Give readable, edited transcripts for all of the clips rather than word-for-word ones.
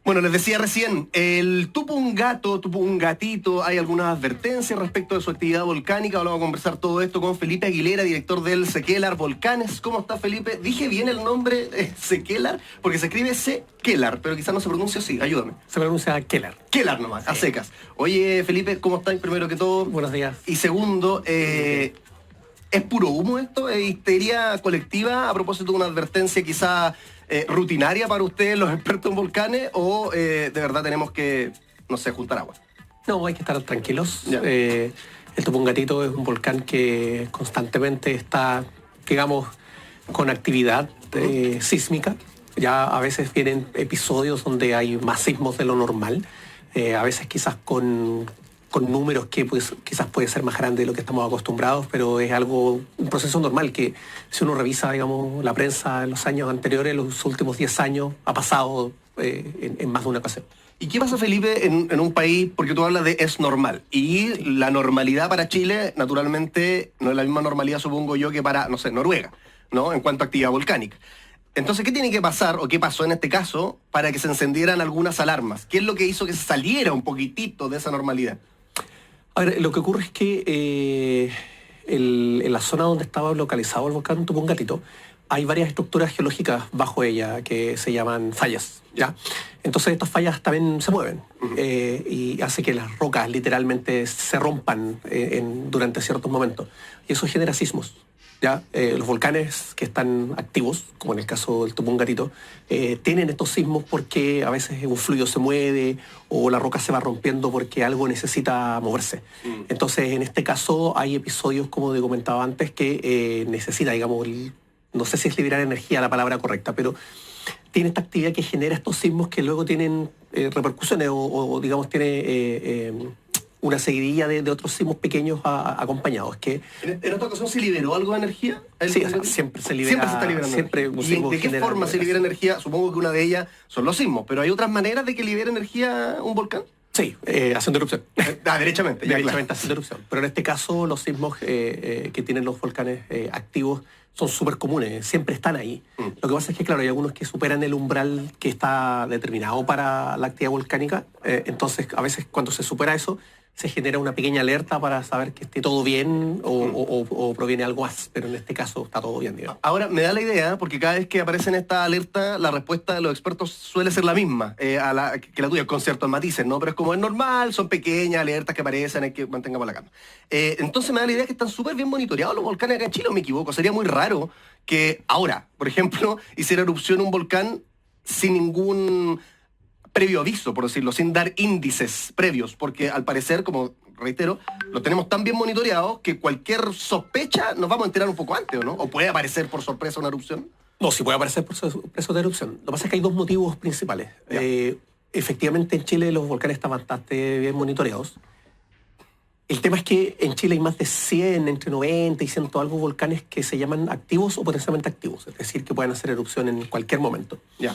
Bueno, les decía recién, el Tupungatito, hay algunas advertencias respecto de su actividad volcánica. Vamos a conversar todo esto con Felipe Aguilera, director del Sequelar Volcanes. ¿Cómo está, Felipe? ¿Dije bien el nombre Sequelar? Porque se escribe Sequelar, pero quizás no se pronuncia así. Ayúdame. Se pronuncia Kellar. Kellar nomás, sí. A secas. Oye, Felipe, ¿cómo estás? Primero que todo. Buenos días. Y segundo, ¿es puro humo esto? ¿Es histeria colectiva a propósito de una advertencia quizá rutinaria para ustedes, los expertos en volcanes, o de verdad tenemos que, no sé, juntar agua? No, hay que estar tranquilos. El Tupungatito es un volcán que constantemente está, digamos, con actividad sísmica. Ya a veces vienen episodios donde hay más sismos de lo normal, a veces quizás con números que pues, quizás puede ser más grande de lo que estamos acostumbrados, pero es un proceso normal que si uno revisa, digamos, la prensa en los años anteriores, los últimos 10 años, ha pasado en más de una ocasión. ¿Y qué pasa, Felipe, en un país, porque tú hablas de es normal, y la normalidad para Chile, naturalmente, no es la misma normalidad, supongo yo, que para, no sé, Noruega, ¿no? En cuanto a actividad volcánica. Entonces, ¿qué tiene que pasar, o qué pasó en este caso, para que se encendieran algunas alarmas? ¿Qué es lo que hizo que se saliera un poquitito de esa normalidad? A ver, lo que ocurre es que en la zona donde estaba localizado el volcán Tupungatito hay varias estructuras geológicas bajo ella que se llaman fallas, ¿ya? Entonces estas fallas también se mueven y hace que las rocas literalmente se rompan durante ciertos momentos. Y eso genera sismos. ¿Ya? Los volcanes que están activos, como en el caso del Tupungatito, tienen estos sismos porque a veces un fluido se mueve o la roca se va rompiendo porque algo necesita moverse. Entonces, en este caso hay episodios, como te comentaba antes, que necesita, digamos, no sé si es liberar energía la palabra correcta, pero tiene esta actividad que genera estos sismos que luego tienen repercusiones o digamos, tiene una seguidilla de otros sismos pequeños acompañados. Que ¿En esta ocasión se liberó algo de energía? Sí, o sea, siempre se libera. Siempre se está liberando energía. ¿Y de qué forma se libera energía? Supongo que una de ellas son los sismos, pero ¿hay otras maneras de que libere energía un volcán? Sí, haciendo erupción. Derechamente. Derechamente haciendo erupción. Pero en este caso los sismos que tienen los volcanes activos son súper comunes, siempre están ahí. Lo que pasa es que, claro, hay algunos que superan el umbral que está determinado para la actividad volcánica. Entonces, a veces cuando se supera eso, se genera una pequeña alerta para saber que esté todo bien o proviene algo más, pero en este caso está todo bien, digamos. Ahora, me da la idea, porque cada vez que aparece en esta alerta, la respuesta de los expertos suele ser la misma que la tuya, con ciertos matices, ¿no? Pero es como es normal, son pequeñas alertas que aparecen, hay que mantengamos la calma. Entonces me da la idea que están súper bien monitoreados los volcanes acá en Chile, ¿o me equivoco? Sería muy raro que ahora, por ejemplo, hiciera erupción un volcán sin ningún previo aviso, por decirlo, sin dar índices previos, porque al parecer, como reitero, lo tenemos tan bien monitoreado que cualquier sospecha nos vamos a enterar un poco antes, ¿o no? ¿O puede aparecer por sorpresa una erupción? No, sí puede aparecer por sorpresa una erupción. Lo que pasa es que hay dos motivos principales. Efectivamente, en Chile los volcanes están bastante bien monitoreados. El tema es que en Chile hay más de 100, entre 90 y 100 algo volcanes que se llaman activos o potencialmente activos, es decir, que pueden hacer erupción en cualquier momento. Ya.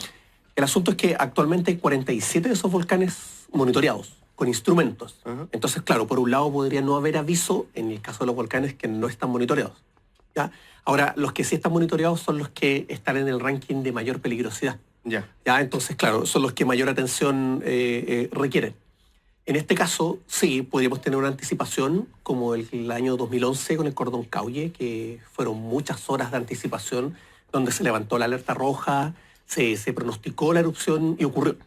El asunto es que actualmente hay 47 de esos volcanes monitoreados, con instrumentos. Entonces, claro, por un lado podría no haber aviso en el caso de los volcanes que no están monitoreados. ¿Ya? Ahora, los que sí están monitoreados son los que están en el ranking de mayor peligrosidad. ¿Ya? Entonces, claro, son los que mayor atención requieren. En este caso, sí, podríamos tener una anticipación, como el año 2011 con el Cordón Caulle, que fueron muchas horas de anticipación, donde se levantó la alerta roja, se pronosticó la erupción y ocurrió.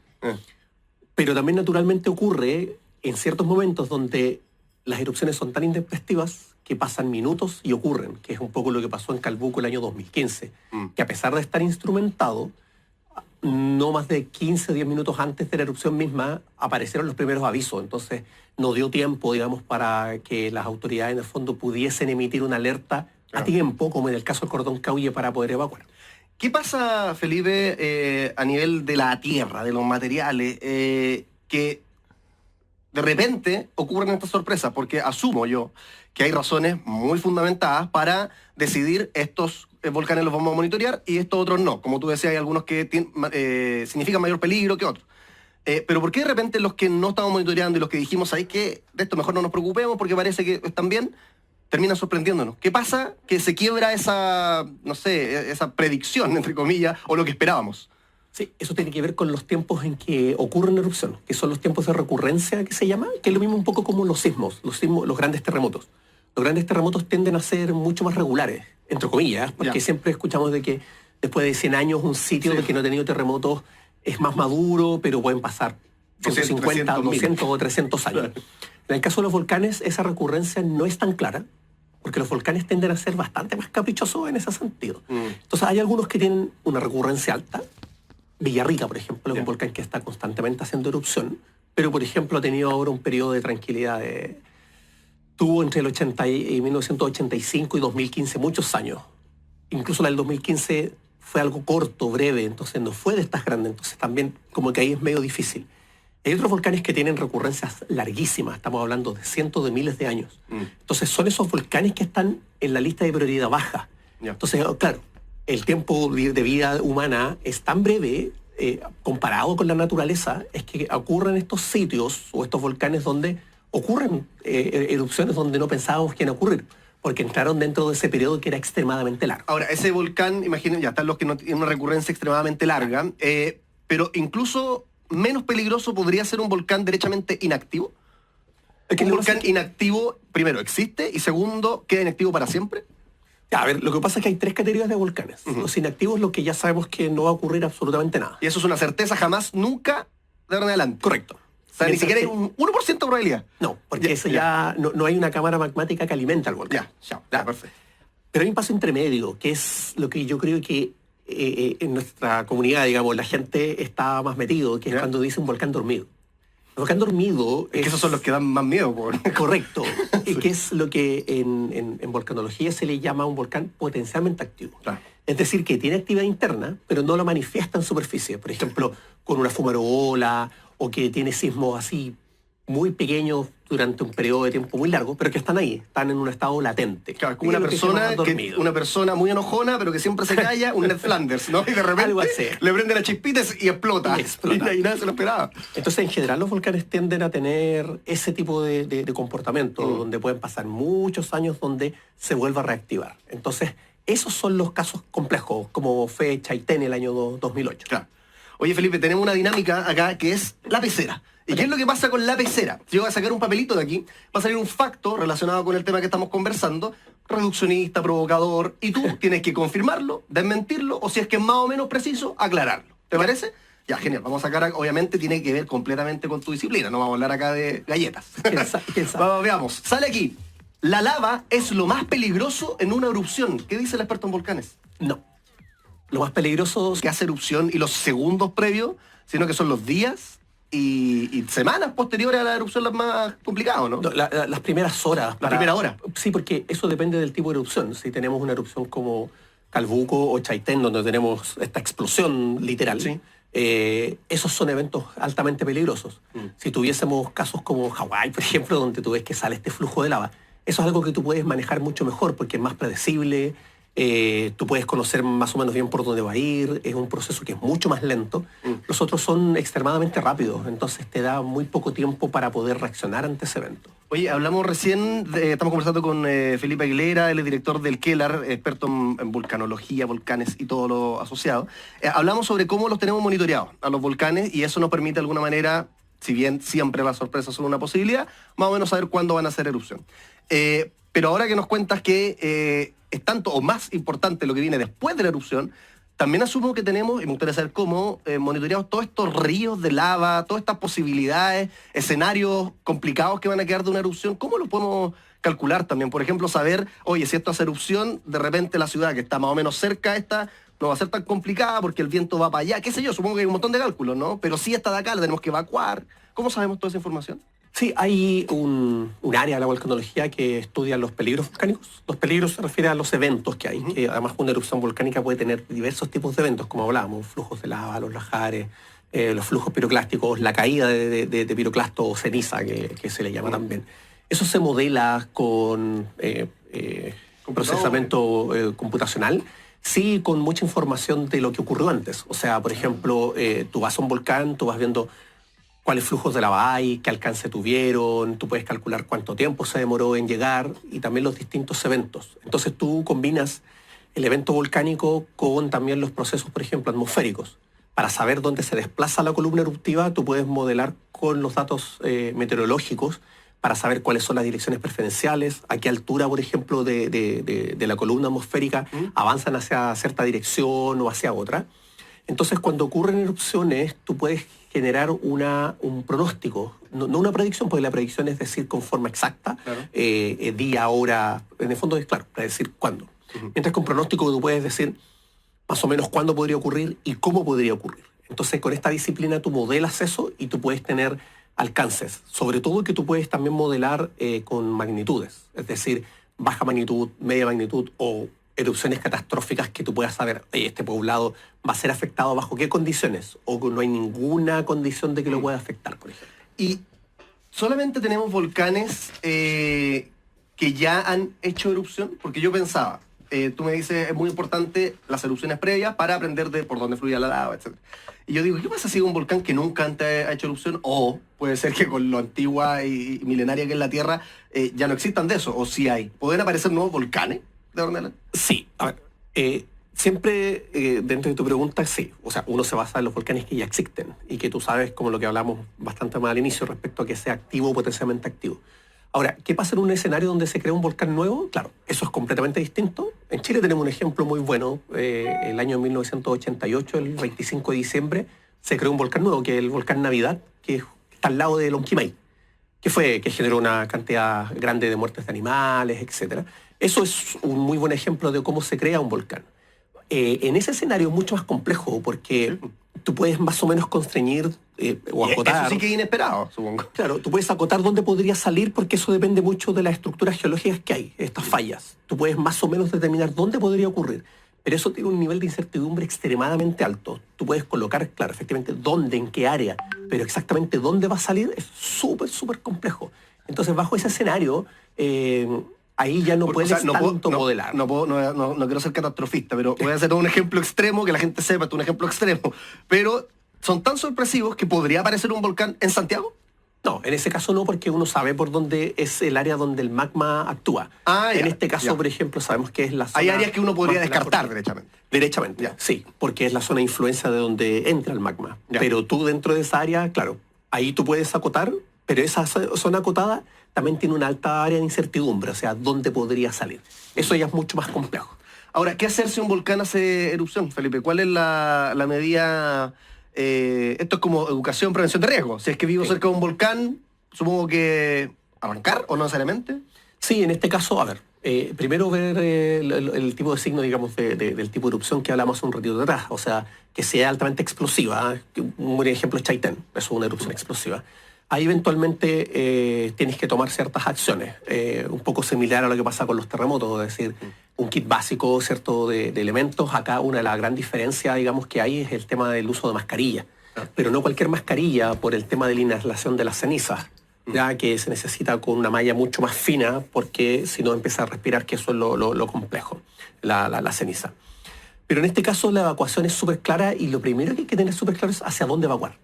Pero también naturalmente ocurre en ciertos momentos donde las erupciones son tan intempestivas que pasan minutos y ocurren, que es un poco lo que pasó en Calbuco el año 2015, que a pesar de estar instrumentado, no más de 15 o 10 minutos antes de la erupción misma aparecieron los primeros avisos. Entonces no dio tiempo, digamos, para que las autoridades en el fondo pudiesen emitir una alerta a tiempo, como en el caso del Cordón Caulle, para poder evacuar. ¿Qué pasa, Felipe, a nivel de la tierra, de los materiales, que de repente ocurren estas sorpresas? Porque asumo yo que hay razones muy fundamentadas para decidir estos volcanes los vamos a monitorear y estos otros no. Como tú decías, hay algunos que significan mayor peligro que otros. Pero ¿por qué de repente los que no estamos monitoreando y los que dijimos ahí que de esto mejor no nos preocupemos porque parece que están bien, terminan sorprendiéndonos? ¿Qué pasa que se quiebra esa, no sé, esa predicción, entre comillas, o lo que esperábamos? Sí, eso tiene que ver con los tiempos en que ocurre una erupción, que son los tiempos de recurrencia que se llama, que es lo mismo un poco como los sismos, los grandes terremotos. Los grandes terremotos tienden a ser mucho más regulares, entre comillas, porque siempre escuchamos de que después de 100 años un sitio que no ha tenido terremotos es más maduro, pero pueden pasar 150, 200 o 300 años. En el caso de los volcanes, esa recurrencia no es tan clara, porque los volcanes tienden a ser bastante más caprichosos en ese sentido. Entonces hay algunos que tienen una recurrencia alta. Villarrica, por ejemplo, es un volcán que está constantemente haciendo erupción, pero, por ejemplo, ha tenido ahora un periodo de tranquilidad. Tuvo entre el 1985 y 2015 muchos años. Incluso la del 2015 fue algo corto, breve, entonces no fue de estas grandes, entonces también como que ahí es medio difícil. Hay otros volcanes que tienen recurrencias larguísimas, estamos hablando de cientos de miles de años. Entonces son esos volcanes que están en la lista de prioridad baja. Entonces, claro, el tiempo de vida humana es tan breve, comparado con la naturaleza, es que ocurren estos sitios o estos volcanes donde ocurren erupciones donde no pensábamos que iban a ocurrir, porque entraron dentro de ese periodo que era extremadamente largo. Ahora, ese volcán, imaginen, ya están los que no tienen una recurrencia extremadamente larga, pero incluso menos peligroso podría ser un volcán derechamente inactivo. ¿Un volcán inactivo, primero, existe? Y segundo, ¿queda inactivo para siempre? A ver, lo que pasa es que hay 3 categorías de volcanes. Los inactivos, lo que ya sabemos que no va a ocurrir absolutamente nada. Y eso es una certeza, jamás, nunca, de ahora en adelante. Correcto. O sea, ni siquiera hay un 1% de probabilidad. No, porque eso ya no hay una cámara magmática que alimenta al volcán. Ya, perfecto. Pero hay un paso intermedio, que es lo que yo creo que en nuestra comunidad, digamos, la gente está más metido, que es cuando dice un volcán dormido. El volcán dormido es que esos son los que dan más miedo. Correcto. Y que es lo que en volcanología se le llama un volcán potencialmente activo. Claro. Es decir, que tiene actividad interna, pero no lo manifiesta en superficie. Por ejemplo, con una fumarola, o que tiene sismos así muy pequeños durante un periodo de tiempo muy largo, pero que están ahí, están en un estado latente. Claro, como una persona muy enojona, pero que siempre se calla, un Ned Flanders, ¿no? Y de repente le prende las chispitas y explota. Y nadie se lo esperaba. Entonces, en general, los volcanes tienden a tener ese tipo de comportamiento, donde pueden pasar muchos años donde se vuelva a reactivar. Entonces, esos son los casos complejos, como fue Chaitén el año 2008. Claro. Oye, Felipe, tenemos una dinámica acá que es la pecera. ¿Y qué es lo que pasa con la pecera? Yo voy a sacar un papelito de aquí, va a salir un facto relacionado con el tema que estamos conversando, reduccionista, provocador, y tú tienes que confirmarlo, desmentirlo, o si es que es más o menos preciso, aclararlo. ¿Te parece? Ya, genial. Vamos a sacar, obviamente tiene que ver completamente con tu disciplina, no vamos a hablar acá de galletas. ¿Quién sabe? Vamos, veamos. Sale aquí. La lava es lo más peligroso en una erupción. ¿Qué dice el experto en volcanes? No. Lo más peligroso que hace erupción y los segundos previos, sino que son los días y semanas posteriores a la erupción las más complicadas, ¿no? Las primeras horas. La primera hora. Sí, porque eso depende del tipo de erupción. Si tenemos una erupción como Calbuco o Chaitén, donde tenemos esta explosión literal, esos son eventos altamente peligrosos. Si tuviésemos casos como Hawái, por ejemplo, donde tú ves que sale este flujo de lava, eso es algo que tú puedes manejar mucho mejor porque es más predecible. Tú puedes conocer más o menos bien por dónde va a ir, es un proceso que es mucho más lento. Los otros son extremadamente rápidos, entonces te da muy poco tiempo para poder reaccionar ante ese evento. Oye, hablamos recién, estamos conversando con Felipe Aguilera, él es director del Kellar, experto en vulcanología, volcanes y todo lo asociado. Hablamos sobre cómo los tenemos monitoreados a los volcanes y eso nos permite de alguna manera, si bien siempre las sorpresas son una posibilidad, más o menos saber cuándo van a hacer erupción. Pero ahora que nos cuentas que es tanto o más importante lo que viene después de la erupción, también asumo que tenemos, y me gustaría saber cómo, monitoreados todos estos ríos de lava, todas estas posibilidades, escenarios complicados que van a quedar de una erupción, ¿cómo lo podemos calcular también? Por ejemplo, saber, oye, si esto hace erupción, de repente la ciudad que está más o menos cerca a esta no va a ser tan complicada porque el viento va para allá, qué sé yo, supongo que hay un montón de cálculos, ¿no? Pero si esta de acá la tenemos que evacuar. ¿Cómo sabemos toda esa información? Sí, hay un área de la volcanología que estudia los peligros volcánicos. Los peligros se refiere a los eventos que hay, que además una erupción volcánica puede tener diversos tipos de eventos, como hablábamos, flujos de lava, los lajares, los flujos piroclásticos, la caída de piroclasto o ceniza, que se le llama también. Eso se modela con procesamiento computacional, sí, con mucha información de lo que ocurrió antes. O sea, por ejemplo, tú vas a un volcán, tú vas viendo cuáles flujos de lava hay, qué alcance tuvieron, tú puedes calcular cuánto tiempo se demoró en llegar y también los distintos eventos. Entonces tú combinas el evento volcánico con también los procesos, por ejemplo, atmosféricos. Para saber dónde se desplaza la columna eruptiva, tú puedes modelar con los datos meteorológicos para saber cuáles son las direcciones preferenciales, a qué altura, por ejemplo, de la columna atmosférica avanzan hacia cierta dirección o hacia otra. Entonces, cuando ocurren erupciones, tú puedes generar un pronóstico, no una predicción, porque la predicción es decir con forma exacta, Claro. Día, hora, en el fondo es claro, predecir cuándo. Mientras que un pronóstico tú puedes decir más o menos cuándo podría ocurrir y cómo podría ocurrir. Entonces, con esta disciplina tú modelas eso y tú puedes tener alcances. Sobre todo que tú puedes también modelar con magnitudes, es decir, baja magnitud, media magnitud o erupciones catastróficas que tú puedas saber, este poblado va a ser afectado bajo qué condiciones o que no hay ninguna condición de que lo pueda afectar, por ejemplo. Y solamente tenemos volcanes que ya han hecho erupción, porque yo pensaba, tú me dices, es muy importante las erupciones previas para aprender de por dónde fluye la lava, etc. Y yo digo, ¿qué pasa si hay un volcán que nunca antes ha hecho erupción? O puede ser que con lo antigua y milenaria que es la Tierra ya no existan de eso, o sí hay. ¿Pueden aparecer nuevos volcanes de Ornella? Sí, a ver, siempre dentro de tu pregunta, sí. O sea, uno se basa en los volcanes que ya existen y que tú sabes, como lo que hablamos bastante más al inicio, respecto a que sea activo o potencialmente activo. Ahora, ¿qué pasa en un escenario donde se crea un volcán nuevo? Claro, eso es completamente distinto. En Chile tenemos un ejemplo muy bueno. El año 1988, el 25 de diciembre, se creó un volcán nuevo, que es el volcán Navidad, que está al lado de Lonquimay, que generó una cantidad grande de muertes de animales, etc. Eso es un muy buen ejemplo de cómo se crea un volcán. En ese escenario es mucho más complejo, porque tú puedes más o menos constreñir o acotar. Eso sí que es inesperado, supongo. Claro, tú puedes acotar dónde podría salir porque eso depende mucho de las estructuras geológicas que hay, estas fallas. Tú puedes más o menos determinar dónde podría ocurrir, pero eso tiene un nivel de incertidumbre extremadamente alto. Tú puedes colocar, claro, efectivamente, dónde, en qué área, pero exactamente dónde va a salir es súper, súper complejo. Entonces, bajo ese escenario, ahí ya no puedes tanto modelar. No quiero ser catastrofista, pero voy a hacer un ejemplo extremo, que la gente sepa, es un ejemplo extremo. Pero son tan sorpresivos que podría aparecer un volcán en Santiago. No, en ese caso no, porque uno sabe por dónde es el área donde el magma actúa. En este caso, por ejemplo, sabemos que es la zona... Hay áreas que uno podría descartar, derechamente. Derechamente, ya. Sí, porque es la zona de influencia de donde entra el magma. Ya. Pero tú dentro de esa área, claro, ahí tú puedes acotar, pero esa zona acotada también tiene una alta área de incertidumbre, o sea, dónde podría salir. Eso ya es mucho más complejo. Ahora, ¿qué hacer si un volcán hace erupción, Felipe? ¿Cuál es la medida...? Esto es como educación, prevención de riesgo. Si es que vivo cerca de un volcán, supongo que arrancar o no necesariamente. Sí, en este caso, a ver, primero ver el tipo de signo, digamos, del tipo de erupción que hablamos hace un ratito atrás. O sea, que sea altamente explosiva. Un buen ejemplo es Chaitén, eso es una erupción explosiva. Ahí eventualmente tienes que tomar ciertas acciones, un poco similar a lo que pasa con los terremotos, es decir, un kit básico, ¿cierto?, de elementos. Acá una de las grandes diferencias, digamos, que hay es el tema del uso de mascarilla, pero no cualquier mascarilla por el tema de la inhalación de las cenizas, ya que se necesita con una malla mucho más fina, porque si no empieza a respirar, que eso es lo complejo, la ceniza. Pero en este caso la evacuación es súper clara y lo primero que hay que tener súper claro es hacia dónde evacuar,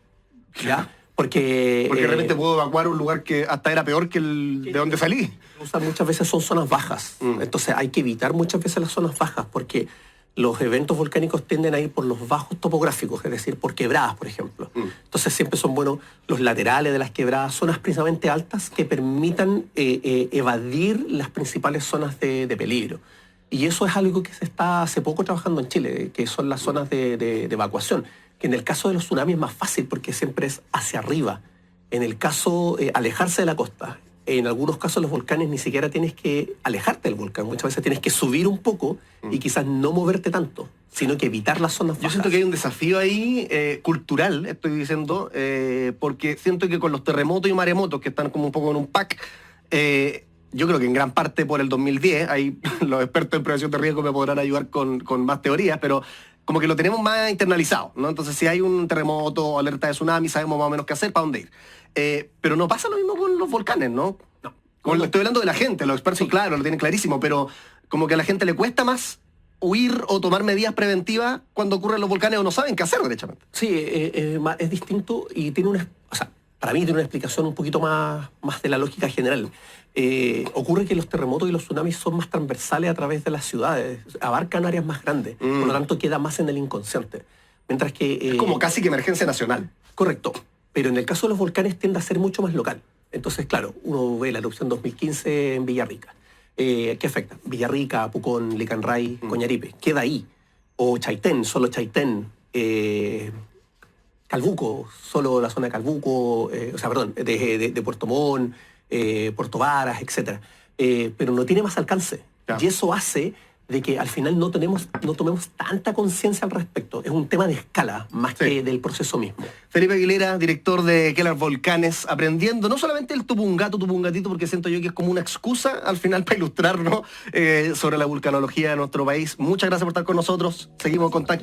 ¿ya? Porque realmente puedo evacuar un lugar que hasta era peor que el de donde salí. Muchas veces son zonas bajas. Entonces hay que evitar muchas veces las zonas bajas porque los eventos volcánicos tienden a ir por los bajos topográficos, es decir, por quebradas, por ejemplo. Entonces siempre son buenos los laterales de las quebradas, zonas precisamente altas que permitan evadir las principales zonas de peligro. Y eso es algo que se está hace poco trabajando en Chile, que son las zonas de evacuación. Que en el caso de los tsunamis es más fácil porque siempre es hacia arriba. En el caso, alejarse de la costa. En algunos casos los volcanes ni siquiera tienes que alejarte del volcán. Muchas veces tienes que subir un poco y quizás no moverte tanto, sino que evitar las zonas bajas. Yo siento que hay un desafío ahí cultural, estoy diciendo, porque siento que con los terremotos y maremotos que están como un poco en un pack, yo creo que en gran parte por el 2010, ahí los expertos en prevención de riesgo me podrán ayudar con más teorías, pero como que lo tenemos más internalizado, ¿no? Entonces, si hay un terremoto o alerta de tsunami, sabemos más o menos qué hacer, para dónde ir. Pero no pasa lo mismo con los volcanes, ¿no? Estoy hablando de la gente, los expertos, claro, lo tienen clarísimo, pero como que a la gente le cuesta más huir o tomar medidas preventivas cuando ocurren los volcanes o no saben qué hacer, derechamente. Sí, es distinto y tiene una... O sea, para mí tiene una explicación un poquito más de la lógica general. Ocurre que los terremotos y los tsunamis son más transversales a través de las ciudades, abarcan áreas más grandes, por lo tanto queda más en el inconsciente. Mientras que... Es como casi que emergencia nacional. Correcto. Pero en el caso de los volcanes tiende a ser mucho más local. Entonces, claro, uno ve la erupción 2015 en Villarrica. ¿Qué afecta? Villarrica, Pucón, Licanray, Coñaripe. Queda ahí. O Chaitén, solo Chaitén. Calbuco, solo la zona de Calbuco, de Puerto Montt, Puerto Varas, etc. Pero no tiene más alcance. Claro. Y eso hace de que al final no tomemos tanta conciencia al respecto. Es un tema de escala, más que del proceso mismo. Felipe Aguilera, director de Kelar Volcanes, aprendiendo no solamente el tupungato, tupungatito, porque siento yo que es como una excusa al final para ilustrarnos sobre la vulcanología de nuestro país. Muchas gracias por estar con nosotros. Seguimos en contacto.